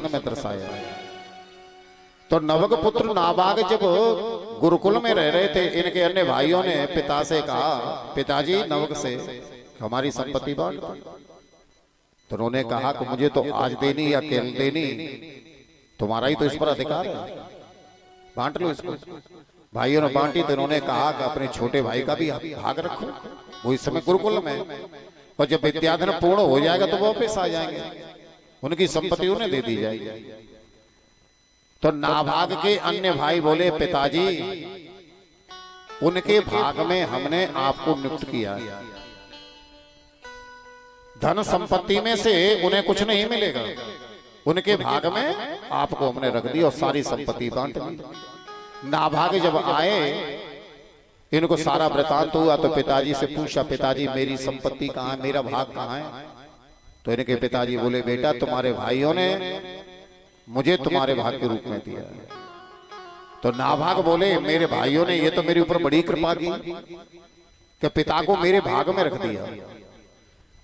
में दर्शाया है। तो नवक पुत्र नाभाग जब गुरुकुल में रह रहे थे, इनके अन्य भाइयों ने पिता से कहा, पिताजी नवक से हमारी संपत्ति बांट दो। तो उन्होंने कहा कि मुझे तो आज देनी या कल देनी, तुम्हारा ही तो इस पर अधिकार है, बांट लो इसको। भाइयों ने बांटी तो उन्होंने कहा कि अपने छोटे भाई का भी भाग रखो, वो इस समय गुरुकुल में, और जब विद्याधन पूर्ण हो जाएगा तो वो वापस आ जाएंगे, उनकी संपत्ति उन्हें दे दी जाएगी। तो नाभाग के अन्य भाई बोले, पिताजी उनके भाग में हमने आपको नियुक्त किया, धन संपत्ति में से उन्हें कुछ नहीं मिलेगा, उनके भाग में आपको हमने रख दी और सारी संपत्ति बांट दी। नाभाग जब आए, इनको सारा वृतांत हुआ तो पिताजी से पूछा, पिताजी मेरी संपत्ति कहाँ है, मेरा भाग कहाँ है? तो इनके पिताजी बोले, बेटा तुम्हारे भाइयों ने मुझे तुम्हारे भाग के रूप में दिया। तो नाभाग बोले, मेरे भाइयों ने ये तो मेरे ऊपर बड़ी कृपा की कि पिता को मेरे भाग में रख दिया।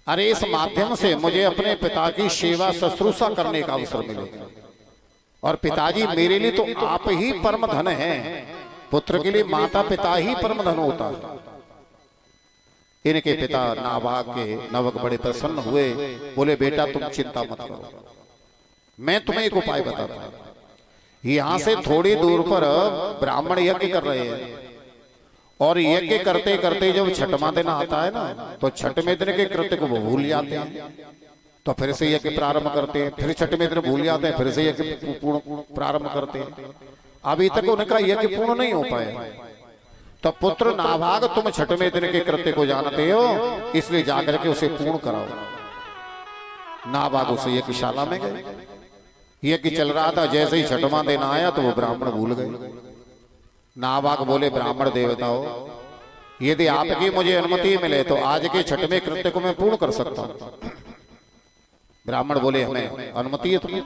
अरे इस माध्यम से मुझे अपने पिता की सेवा शुश्रूषा करने का अवसर मिलेगा, और पिताजी मेरे लिए तो आप ही परम धन हैं, पुत्र के लिए माता पिता ही परम धन होता है। इनके पिता नाभाग के नवक बड़े प्रसन्न हुए, बोले बेटा तुम चिंता मत करो, मैं तुम्हें एक उपाय बताता हूं। यहां से थोड़ी दूर पर ब्राह्मण यज्ञ कर रहे हैं, और यज्ञ करते करते जब छठवां दिन आता है ना, तो छठवें दिन के कृत्य को वो भूल जाते हैं, तो फिर से यज्ञ प्रारंभ करते हैं, फिर छठवें दिन भूल जाते हैं, फिर से यज्ञ प्रारंभ करते हैं। अभी तक उनका यज्ञ पूर्ण नहीं हो पाया। तो पुत्र नाभाग तुम छठवें दिन के कृत्य को जानते हो, इसलिए जाकर के उसे पूर्ण कराओ। नाभाग उसे यज्ञशाला में गए, यज्ञ चल रहा था, जैसे ही छठवां दिन आया तो वो ब्राह्मण भूल गए। नाभाग बोले, ब्राह्मण देवताओं, यदि आपकी मुझे अनुमति मिले तो आज के छठवें कृत्य को मैं पूर्ण कर सकता हूं। ब्राह्मण बोले, हमें अनुमति है तुम्हें।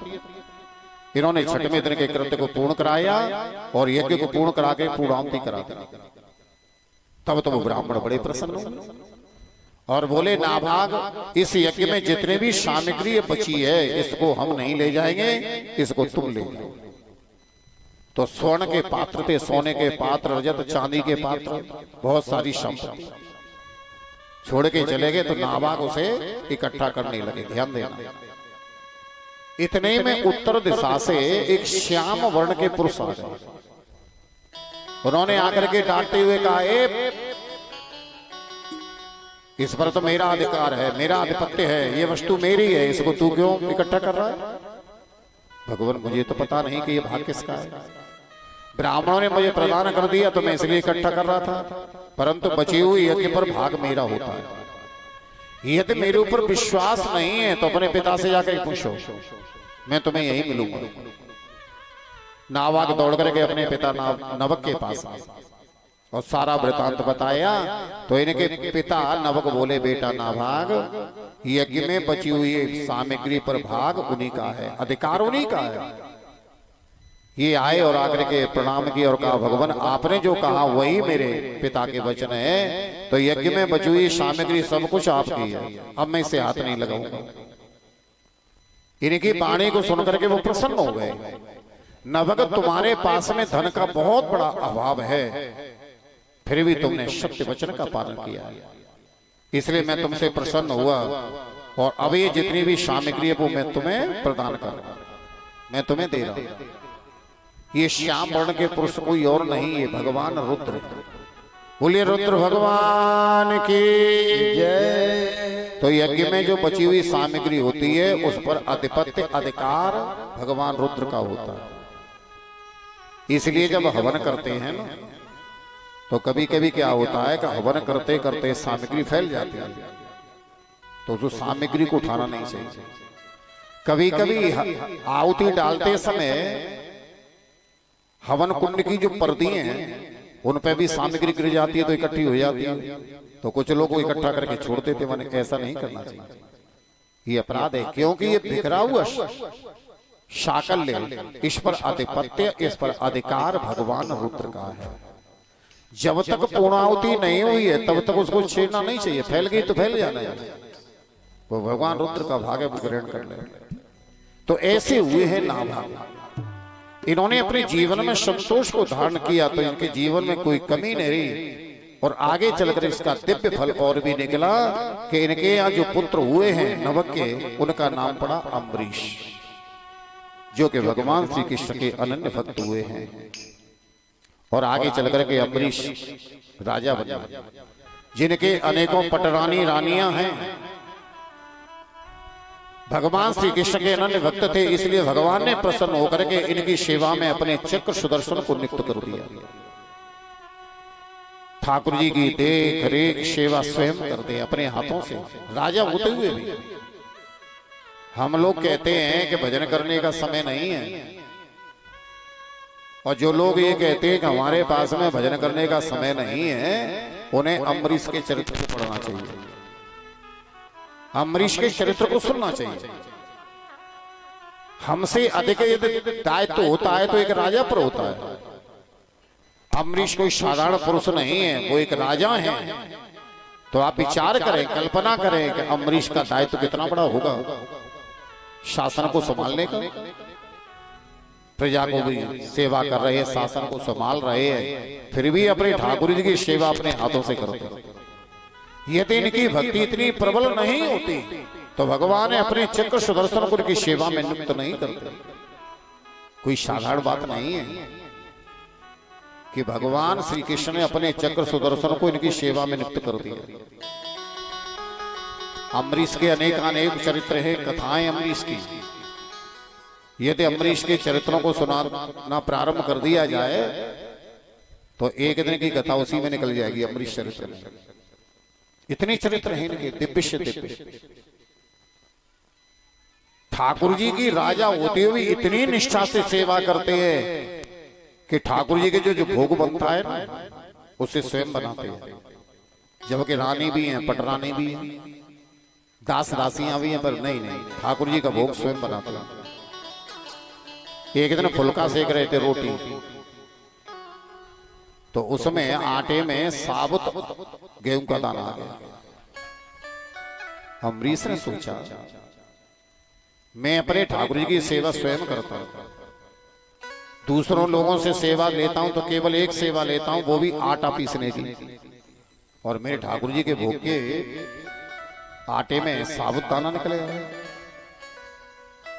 इन्होंने छठवें दिन के कृत्य को पूर्ण कराया और यज्ञ को पूर्ण करा के पूर्णाहुति करा दी। तब तो वो ब्राह्मण बड़े प्रसन्न हुए और बोले, नाभाग इस यज्ञ में जितने भी सामग्री बची है इसको हम नहीं ले जाएंगे, इसको तुम ले जाओ। तो स्वर्ण के पात्र थे, सोने के पात्र, रजत चांदी के पात्र, बहुत सारी संपत्ति छोड़ के चले गए। तो नाभाग उसे इकट्ठा करने लगे। ध्यान देना, इतने में उत्तर दिशा से एक श्याम वर्ण के पुरुष आ गए। उन्होंने आकर के डांटते हुए कहा, इस पर तो मेरा अधिकार है, मेरा आधिपत्य है, ये वस्तु मेरी है, इसको तू क्यों इकट्ठा कर रहा है? भगवान मुझे तो पता नहीं कि ये भाग किसका है, ब्राह्मणों ने मुझे प्रदान कर दिया तो मैं इसलिए इकट्ठा कर रहा था, परंतु बची हुई यज्ञ पर भाग मेरा होता है। यदि मेरे ऊपर विश्वास नहीं है तो अपने पिता से जाकर पूछो, मैं तुम्हें यही मिलूंगा। नाभाग दौड़ करके अपने पिता नवक के पास आए और सारा वृतांत बताया। तो इनके पिता नवक बोले, बेटा नाभाग, यज्ञ में बची हुई सामग्री पर भाग उन्हीं का है, अधिकार उन्हीं का है। ये आए और आकर के प्रणाम किया और कहा, भगवान आपने जो कहा वही मेरे पिता के वचन है, तो यज्ञ में बची हुई सामग्री सब कुछ आपकी है, अब मैं इसे हाथ नहीं लगाऊंगा। इनकी वाणी को सुनकर के वो प्रसन्न हो गए। नवक तुम्हारे पास में धन का बहुत बड़ा अभाव है, फिर भी तुमने सत्य वचन का पालन किया, इसलिए मैं तुमसे प्रसन्न हुआ, और अब ये जितनी भी सामग्री है वो मैं तुम्हें प्रदान कर रहा हूं, मैं तुम्हें दे रहा हूं। ये श्याम वर्ण के पुरुष कोई और नहीं है, भगवान रुद्र। बोलिए रुद्र भगवान की जय। तो यज्ञ में जो बची हुई सामग्री होती है उस पर आधिपत्य अधिकार भगवान रुद्र का होता है। इसलिए जब हवन करते हैं ना, तो कभी कभी क्या होता है कि हवन करते करते सामग्री फैल जाती है, तो उस सामग्री को उठाना नहीं चाहिए। कभी कभी आहुति डालते समय हवन कुंड की जो पर्दियां हैं उन पे भी सामग्री गिर जाती है तो इकट्ठी हो जाती है, तो कुछ लोग को इकट्ठा करके छोड़ देते हैं। ऐसा नहीं करना चाहिए, ये अपराध है, क्योंकि ये बिखरा हुआ साकल्य, इस पर आधिपत्य, इस पर अधिकार भगवान रुद्र का है। जब तक पूर्णाहुति नहीं हुई है तब तक उसको छेड़ना नहीं चाहिए, फैल गई तो फैल जाना है, वो भगवान रुद्र का भाग है, वो ग्रहण कर ले। तो ऐसे हुए हैं नाभाग। इन्होंने अपने जीवन में संतोष को धारण किया तो इनके जीवन में कोई कमी नहीं रही और आगे चलकर इसका दिव्य फल और भी निकला कि इनके यहाँ जो पुत्र हुए हैं नवक के, उनका नाम पड़ा अम्बरीश, जो कि भगवान श्री कृष्ण के अनन्य भक्त हुए हैं। और आगे चलकर के अम्बरीश राजा बने, जिनके अनेकों पटरानी रानियां हैं। भगवान श्री कृष्ण के अनन्य भक्त थे, इसलिए भगवान ने प्रसन्न होकर के इनकी सेवा में अपने चक्र सुदर्शन को नियुक्त कर दिया। ठाकुर जी की देख रेख सेवा स्वयं करते अपने हाथों से, राजा होते हुए भी। हम लोग कहते हैं कि भजन करने का समय नहीं है, और जो लोग ये कहते हैं कि हमारे पास में भजन करने का समय नहीं है, उन्हें अम्बरीश के चरित्र को पढ़ना चाहिए, अम्बरीश के चरित्र को सुनना चाहिए। हमसे अधिक यदि दायित्व होता है तो एक राजा पर होता है। अम्बरीश कोई साधारण पुरुष नहीं है, वो एक राजा है। तो आप विचार करें, कल्पना करें कि अम्बरीश का दायित्व कितना बड़ा होगा, शासन को संभालने का। प्रजा को भी सेवा कर रहे हैं, शासन को संभाल रहे हैं, फिर भी अपने ठाकुर जी की सेवा अपने हाथों से करते हैं। यदि इनकी भक्ति इतनी प्रबल नहीं होती तो भगवान अपने चक्र सुदर्शन को इनकी सेवा में नियुक्त नहीं करते। कोई साधारण बात नहीं है कि भगवान श्री कृष्ण ने अपने चक्र सुदर्शन को इनकी सेवा में नियुक्त कर दिया। अम्बरीश के अनेक चरित्र हैं, कथाएं अम्बरीश की। यदि अम्बरीश के चरित्रों को सुनाना प्रारंभ कर दिया जाए तो एक दिन की कथा उसी में निकल जाएगी। अम्बरीश चरित्र में इतने चरित्र हैं इनके, दिव्य से दिव्य। ठाकुर जी की राजा होते हुए इतनी निष्ठा से सेवा करते हैं कि ठाकुर जी के जो भोग बनता है ना, उसे स्वयं बनाते हैं। जबकि रानी भी हैं, पटरानी भी हैं, दास दासियां भी हैं, पर नहीं, ठाकुर जी का भोग स्वयं बनाते हैं। एक दिन फुलका सेक रहे थे, रोटी, तो उसमें आटे में साबुत गेहूं का दाना आ गया। अम्बरीश ने सोचा, मैं अपने ठाकुर जी की सेवा स्वयं करता हूं, दूसरों लोगों से सेवा लेता हूं तो केवल एक सेवा लेता हूं, वो भी आटा पीसने की, और मेरे ठाकुर जी के भोग के आटे में साबुत दाना निकलेगा।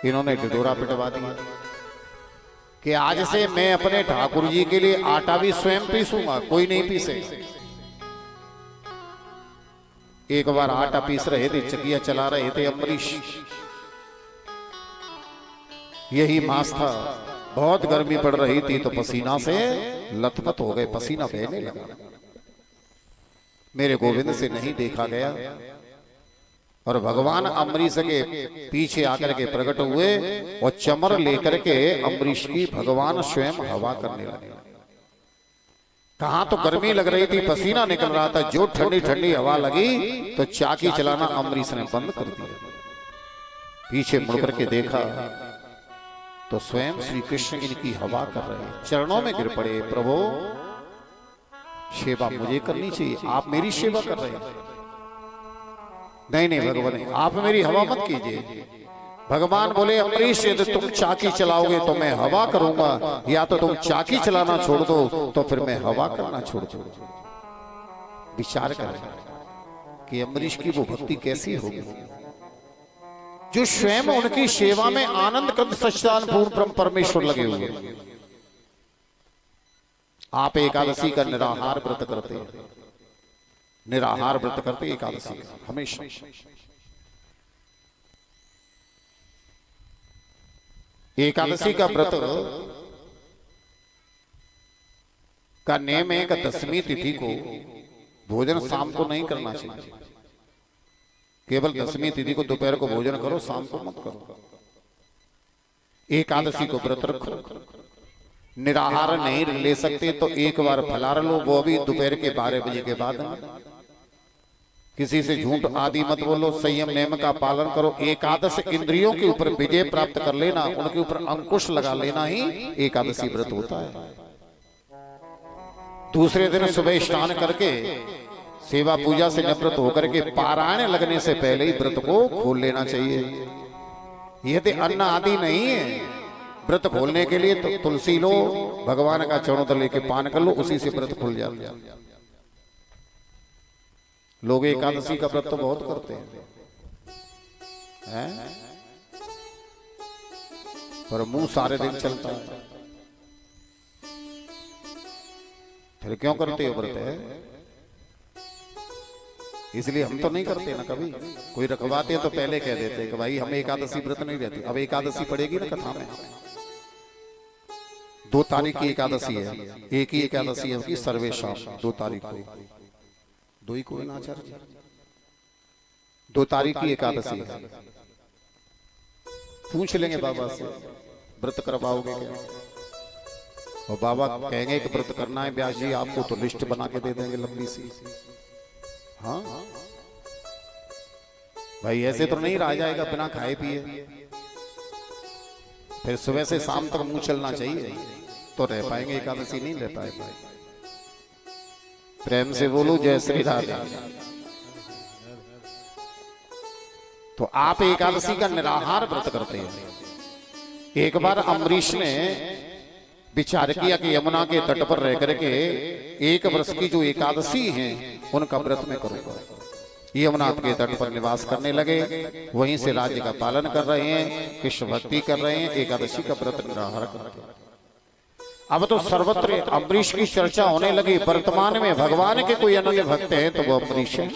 इन्होंने ढिढोरा पिटवा दिया कि आज से मैं अपने ठाकुर जी के लिए आटा भी स्वयं पीसूंगा, कोई नहीं पीसे। एक बार आटा पीस रहे थे, चकिया चला रहे थे अम्बरीश। यही मास था, बहुत गर्मी पड़ रही थी, तो पसीना से लथपथ हो गए, पसीना बहने लगा। मेरे गोविंद से नहीं देखा गया और भगवान अम्बरीश के पीछे आकर के प्रकट हुए और चमर लेकर के अम्बरीश की भगवान स्वयं हवा करने लगे। कहां तो गर्मी लग रही थी, पसीना निकल रहा था, जो ठंडी ठंडी हवा लगी तो चाकी चलाना अम्बरीश ने बंद कर दिया। पीछे मुड़कर के देखा तो स्वयं श्री कृष्ण इनकी हवा कर रहे हैं। चरणों में गिर पड़े, प्रभु सेवा मुझे करनी चाहिए, आप मेरी सेवा कर रहे हैं। नहीं भगवान, आप मेरी हवा मत कीजिए। भगवान बोले, अम्बरीश यदि तुम चाकी चलाओगे तो मैं हवा करूंगा, या तो तुम चाकी चलाना छोड़ दो तो फिर मैं हवा करना छोड़ दूं। विचार करें कि अम्बरीश की वो भक्ति कैसी होगी, जो स्वयं उनकी सेवा में आनंद कंद सच्चिदानंद पूर्ण ब्रह्म परमेश्वर लगे हुए। आप एकादशी का निराहार व्रत करते हैं, निराहार व्रत करते एकादशी का हमेशा। एकादशी का व्रत का नियम है कि दशमी तिथि को भोजन शाम को नहीं करना चाहिए। केवल दशमी तिथि को दोपहर को भोजन करो, शाम को मत करो। एकादशी को व्रत रखो। निराहार नहीं ले सकते तो एक बार फलाहार लो, वो भी दोपहर के 12 बजे के बाद। किसी से झूठ आदि मत बोलो, संयम नियम का पालन करो। एकादश इंद्रियों के ऊपर विजय प्राप्त कर लेना, उनके ऊपर अंकुश लगा लेना ही एकादशी व्रत होता है। दूसरे दिन सुबह स्नान करके सेवा पूजा से निवृत्त होकर के पारायण लगने से पहले ही व्रत को खोल लेना चाहिए। यदि अन्न आदि नहीं है व्रत खोलने के लिए तो तुलसी लो, भगवान का चरणों लेके पान कर लो, उसी से व्रत खुल जाता है। लोग एकादशी का व्रत तो बहुत करते हैं, पर मुंह सारे दिन चलता है। फिर क्यों करते हो व्रत? है इसलिए हम तो नहीं करते ना। कभी कोई रखवाते हैं तो पहले कह देते हैं कि भाई हम एकादशी व्रत नहीं रहते। अब एकादशी पड़ेगी ना कथा में, 2 तारीख की एकादशी है। एक ही एकादशी है कि सर्वेशाम 2 तारीख को, 2 ही को ना आचार्य, 2 तारीख की एकादशी है। पूछ लेंगे बाबा से व्रत करवाओगे क्या, और बाबा कहेंगे कि व्रत करना है व्यास जी आपको, तो लिस्ट बना के दे देंगे लंबी सी। हाँ भाई ऐसे तो नहीं रह जाएगा बिना खाए पिए। फिर सुबह से शाम तक मुंह चलना चाहिए तो रह पाएंगे, एकादशी नहीं रह पाएंगे। प्रेम से बोलो जय श्री राधे। तो आप एकादशी का निराहार व्रत करते हैं। एक बार अम्बरीश ने विचार किया कि यमुना के तट पर रह करके 1 वर्ष की जो एकादशी है उनका व्रत में करूंगा। यमुना के तट पर निवास करने लगे, वहीं से राज्य का पालन कर रहे हैं, कृष्ण भक्ति कर रहे हैं, एकादशी का व्रत निराहार करते हैं। अब तो सर्वत्र अम्बरीश की चर्चा होने लगी। वर्तमान में भगवान के कोई अनन्य भक्त है तो वो अम्बरीश है।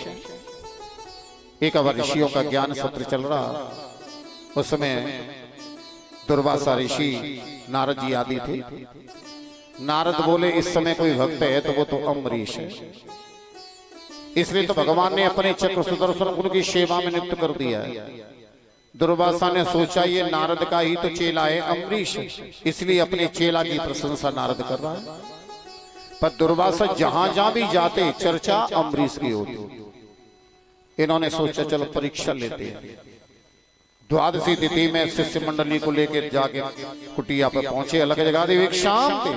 एक बार ऋषियों का ज्ञान सत्र चल रहा, उसमें दुर्वासा ऋषि, नारद जी आदि थे। नारद बोले इस समय कोई भक्त है तो वो तो अम्बरीश है। इसलिए तो भगवान ने अपने चक्र सुदर्शन उनकी सेवा में नियुक्त कर दिया है। दुर्वासा ने सोचा ये नारद का ही तो चेला है अम्बरीश, इसलिए अपने चेला की प्रशंसा नारद कर रहा है। पर दुर्वासा जहां जहां भी जाते चर्चा अम्बरीश की होती। इन्होंने सोचा चलो परीक्षा लेते हैं। द्वादशी तिथि में शिष्य मंडली को लेकर जाके कुटिया पर पहुंचे। अलग जगह देव एक शाम थे।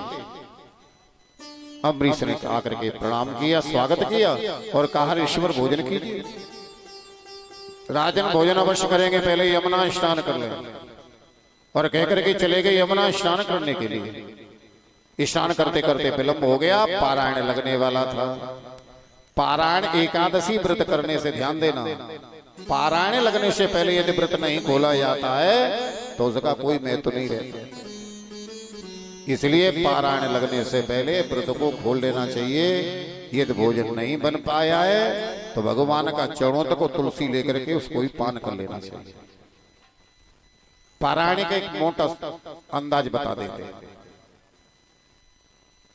अम्बरीश ने आकर के प्रणाम किया, स्वागत किया और कहा ऋषिवर भोजन कीजिए। राजन भोजन अवश्य करेंगे, पहले यमुना स्नान कर लें। और कहकर के चले गए यमुना स्नान करने के लिए। स्नान करते करते विलंब हो गया, पारायण लगने वाला था। पारायण एकादशी व्रत करने से ध्यान देना, पारायण लगने से पहले यदि व्रत नहीं खोला जाता है तो उसका कोई महत्व नहीं रहता। इसलिए पारायण लगने से पहले व्रत को खोल लेना चाहिए। यदि भोजन नहीं बन पाया है तो भगवान का चरणों तक तुलसी लेकर के उसको ही पान कर लेना चाहिए। पारायण का एक मोटा अंदाज बता देते हैं।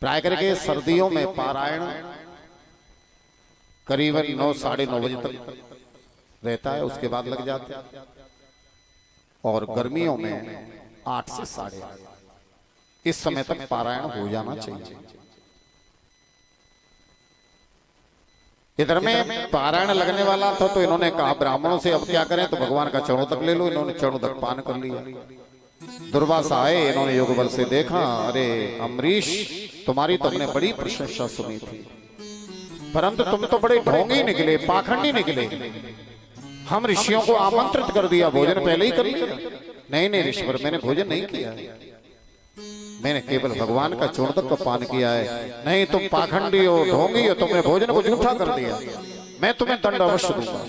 प्राय करके सर्दियों में पारायण करीबन 9 साढ़े 9 बजे तक रहता है, उसके बाद लग जाते हैं। और गर्मियों में 8 से 8:30 इस समय तक पारायण हो जाना चाहिए। इधर में पारायण लगने वाला था तो इन्होंने कहा ब्राह्मणों से अब क्या करें, तो भगवान का चरणों तक ले लो। इन्होंने चरणों तक पान कर लिया। दुर्वासा आए, इन्होंने योग बल से देखा, अरे अम्बरीश तुम्हारी तो हमने बड़ी प्रशंसा सुनी थी, परंतु तुम तो बड़े ढोंगी निकले, पाखंडी निकले। हम ऋषियों को आमंत्रित कर दिया, भोजन पहले ही कर लिया। नहीं नहीं ऋषिवर, मैंने भोजन नहीं किया, मैंने केवल भगवान का चरण तक का पान किया है। नहीं तुम पाखंडी हो, ढोंगी हो, तुमने भोजन को झूठा कर दिया, मैं तुम्हें दंड अवश्य दूंगा।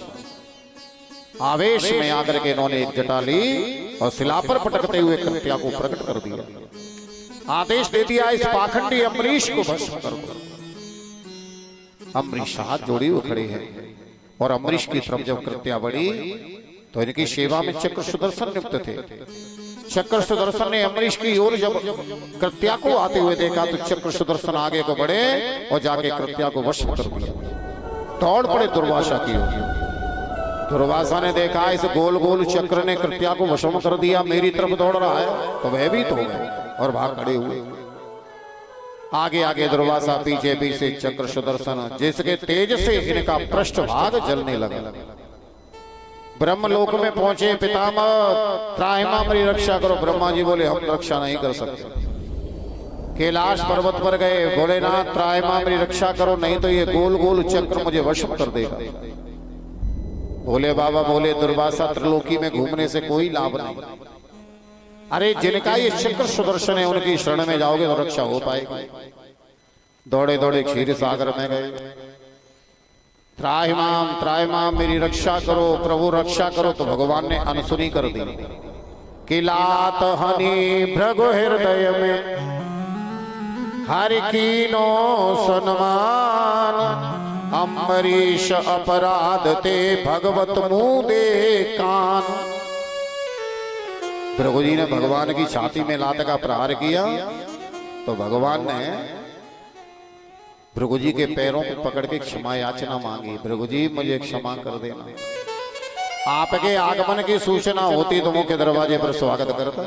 आवेश में आकर के इन्होंने एक जटा ली और शिला पर पटकते हुए कृत्या को प्रकट कर दिया। आदेश दे दिया इस पाखंडी अम्बरीश को भस्म कर दो। अम्बरीश हाथ जोड़ी हुए खड़े हैं और अम्बरीश की तरफ जब कृत्या बढ़ी तो इनकी सेवा में चक्र सुदर्शन नियुक्त थे। चक्र सुदर्शन ने अम्बरीश की ओर जब कृत्या को आते हुए देखा तो चक्र सुदर्शन आगे को बढ़े और जाके कृत्या को वश कर दिया। दौड़ पड़े दुर्वासा की ओर। दुर्वासा ने देखा इस गोल गोल चक्र ने कृत्या को वश में कर दिया, मेरी तरफ दौड़ रहा है, तो वह भी तो हो गए और भाग खड़े हुए। आगे आगे दुर्वासा, पीछे पीछे चक्र सुदर्शन, जिसके तेज से इनका पृष्ठभाग जलने लगा। ब्रह्मलोक में पहुंचे, पितामह त्राहिमां मेरी रक्षा करो। ब्रह्मा जी बोले हम रक्षा नहीं कर सकते। कैलाश पर्वत पर गए, भोलेनाथ त्राहिमां मेरी रक्षा करो, नहीं तो ये गोल गोल चक्र मुझे वश कर देगा। भोले बाबा बोले दुर्वासा त्रिलोकी में घूमने से कोई लाभ नहीं। अरे जिनका ये चक्र सुदर्शन है उनकी शरण में जाओगे तो रक्षा हो पाएगी। दौड़े दौड़े क्षीर सागर में गए। त्राहिमाम मेरी रक्षा करो प्रभु रक्षा करो। तो भगवान ने अनसुनी कर दी कि लात हनि भृगु हृदय में हरि कीनो सन्मान। अम्बरीश अपराध ते भगवत मुँह दे कान। भृगु जी ने भगवान की छाती में लात का प्रहार किया तो भगवान ने भृगु जी के पैरों को पकड़ के क्षमा याचना मांगी। भृगु जी मुझे क्षमा कर देना। आपके आगमन की सूचना होती तो मुख्य दरवाजे पर स्वागत करता।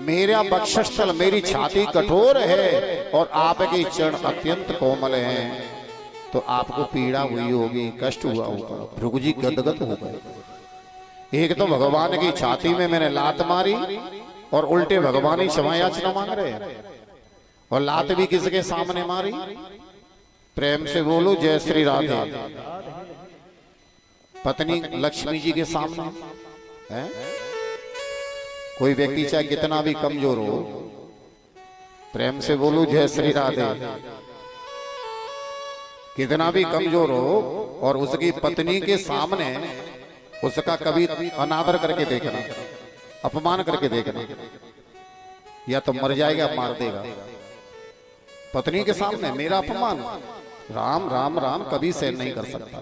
मेरा वक्षस्थल मेरी छाती कठोर है और आपके चरण अत्यंत कोमल हैं तो आपको पीड़ा हुई होगी कष्ट हुआ होगा। भृगु जी गदगद हो गए। एक तो भगवान की छाती में मैंने लात मारी और उल्टे भगवान ही क्षमा याचना मांग रहे हैं। और लात भी किसके सामने मारी? प्रेम से बोलो जय श्री राधे। पत्नी लक्ष्मी जी के सामने है। कोई व्यक्ति चाहे कितना भी कमजोर हो, प्रेम से बोलो जय श्री राधे, कितना भी कमजोर हो और उसकी पत्नी के सामने उसका कभी अनादर करके देखना, अपमान करके देखना, या तो मर जाएगा मार देगा। पत्नी के सामने मेरा अपमान, राम राम राम कभी सहन नहीं कर सकता।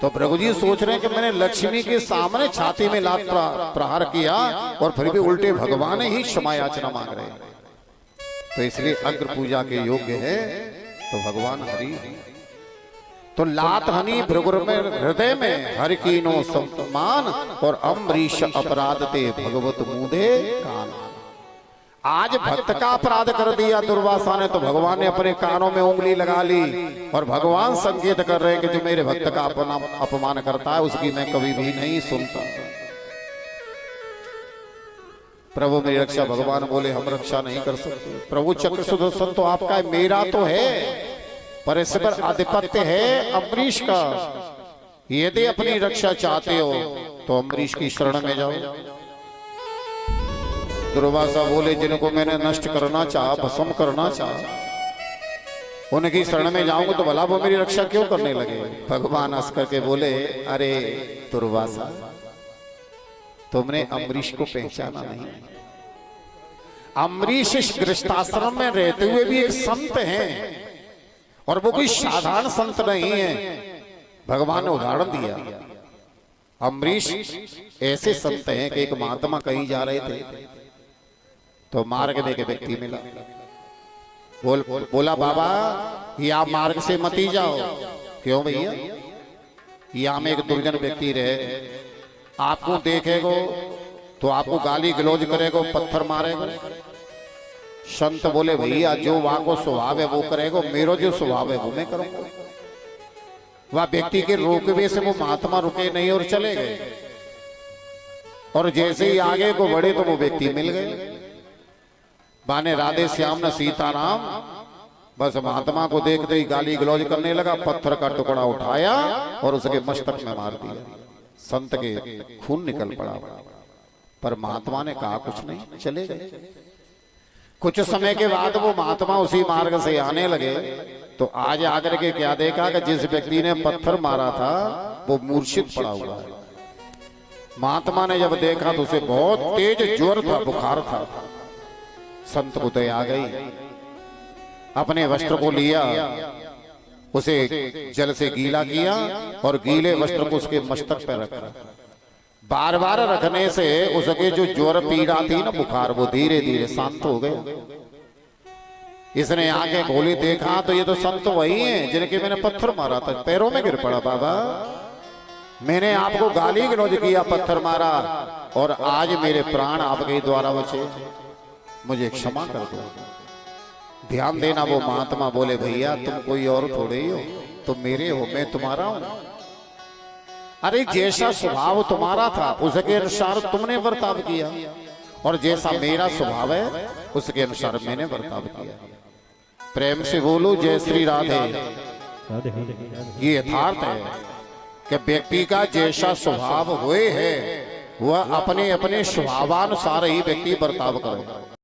तो भृगु जी सोच रहे हैं कि मैंने लक्ष्मी के सामने छाती में लात प्रहार किया और फिर भी उल्टे भगवान ही क्षमा याचना मांग रहे हैं। तो इसलिए अग्र पूजा के योग्य है तो भगवान हरि। तो लात हनि भृगु में हृदय में हरि कीनो सम्मान और अम्बरीश अपराध ते भगवत मुदे कान। आज भक्त का अपराध कर दिया दुर्वासा ने तो भगवान ने अपने कानों में उंगली लगा ली और भगवान संकेत कर रहे हैं कि जो मेरे भक्त का अपमान करता है उसकी मैं कभी भी नहीं सुनता। प्रभु मेरी रक्षा। भगवान बोले हम रक्षा नहीं कर सकते। प्रभु चक्र सुदर्शन तो आपका है, मेरा तो है, पर इस पर आधिपत्य है अम्बरीश का। यदि अपनी रक्षा चाहते हो तो अम्बरीश की शरण में जाओ। दुर्वासा बोले जिनको मैंने नष्ट करना चाहा, भस्म करना चाहा, उनकी शरण में जाऊंगा तो भला वो मेरी रक्षा क्यों करने लगे? भगवान हंस करके बोले अरे दुर्वासा, तुमने अम्बरीश को पहचाना नहीं। अम्बरीश इस गृहस्थाश्रम में रहते हुए भी एक संत हैं और वो कोई साधारण संत नहीं है। भगवान ने उदाहरण दिया। अम्बरीश ऐसे संत हैं कि एक महात्मा कहीं जा रहे थे तो मार्ग में एक व्यक्ति मिला। बोला बाबा ये आप मार्ग से मत ही जाओ। क्यों भैया? यहाँ में एक दुर्जन व्यक्ति रहे, आपको देखेगो तो आपको गाली गलौज करेगो, पत्थर मारेगो। संत बोले भैया जो वहां को स्वभाव है वो करेगो, मेरा जो स्वभाव है वो मैं करूंगा। वह व्यक्ति के रोकवे से वो महात्मा रुके नहीं और चले गए। और जैसे ही आगे को बढ़े तो वो व्यक्ति मिल गए। बाने राधे श्याम न सीताराम, बस महात्मा को देखते ही गाली गलौज करने लगा, पत्थर का टुकड़ा उठाया और उसके मस्तक में मार दिया। संत के खून निकल पड़ा, पर महात्मा ने कहा कुछ नहीं, चले गए। कुछ समय के बाद वो महात्मा उसी मार्ग से आने लगे तो आज आकर के क्या देखा कि जिस व्यक्ति ने पत्थर मारा था वो मूर्छित पड़ा हुआ है। महात्मा ने जब देखा तो उसे बहुत तेज ज्वर था, बुखार था। संत को दया आ गई, अपने वस्त्र को लिया, उसे जल से गीला किया और गीले वस्त्र को उसके मस्तक पर रखा। बार बार रखने से उसके जो ज्वर पीड़ा थी ना, बुखार, वो धीरे धीरे शांत हो गया। इसने आंखें खोली, देखा तो ये तो संत वही हैं जिनके मैंने पत्थर मारा था। पैरों में गिर पड़ा, बाबा मैंने आपको गाली गलौज किया, पत्थर मारा और आज मेरे प्राण आपके द्वारा बचे, मुझे क्षमा कर दो। ध्यान देना, वो महात्मा बोले भैया तुम कोई और थोड़े ही हो, तुम मेरे हो, मैं तुम्हारा हूं। अरे जैसा स्वभाव तुम्हारा था उसके अनुसार तुमने बर्ताव किया और जैसा मेरा स्वभाव है उसके अनुसार मैंने बर्ताव किया। प्रेम से बोलो जय श्री राधे। ये यथार्थ है। कि व्यक्ति का जैसा स्वभाव हुए है वह अपने अपने स्वभावानुसार ही व्यक्ति बर्ताव करे।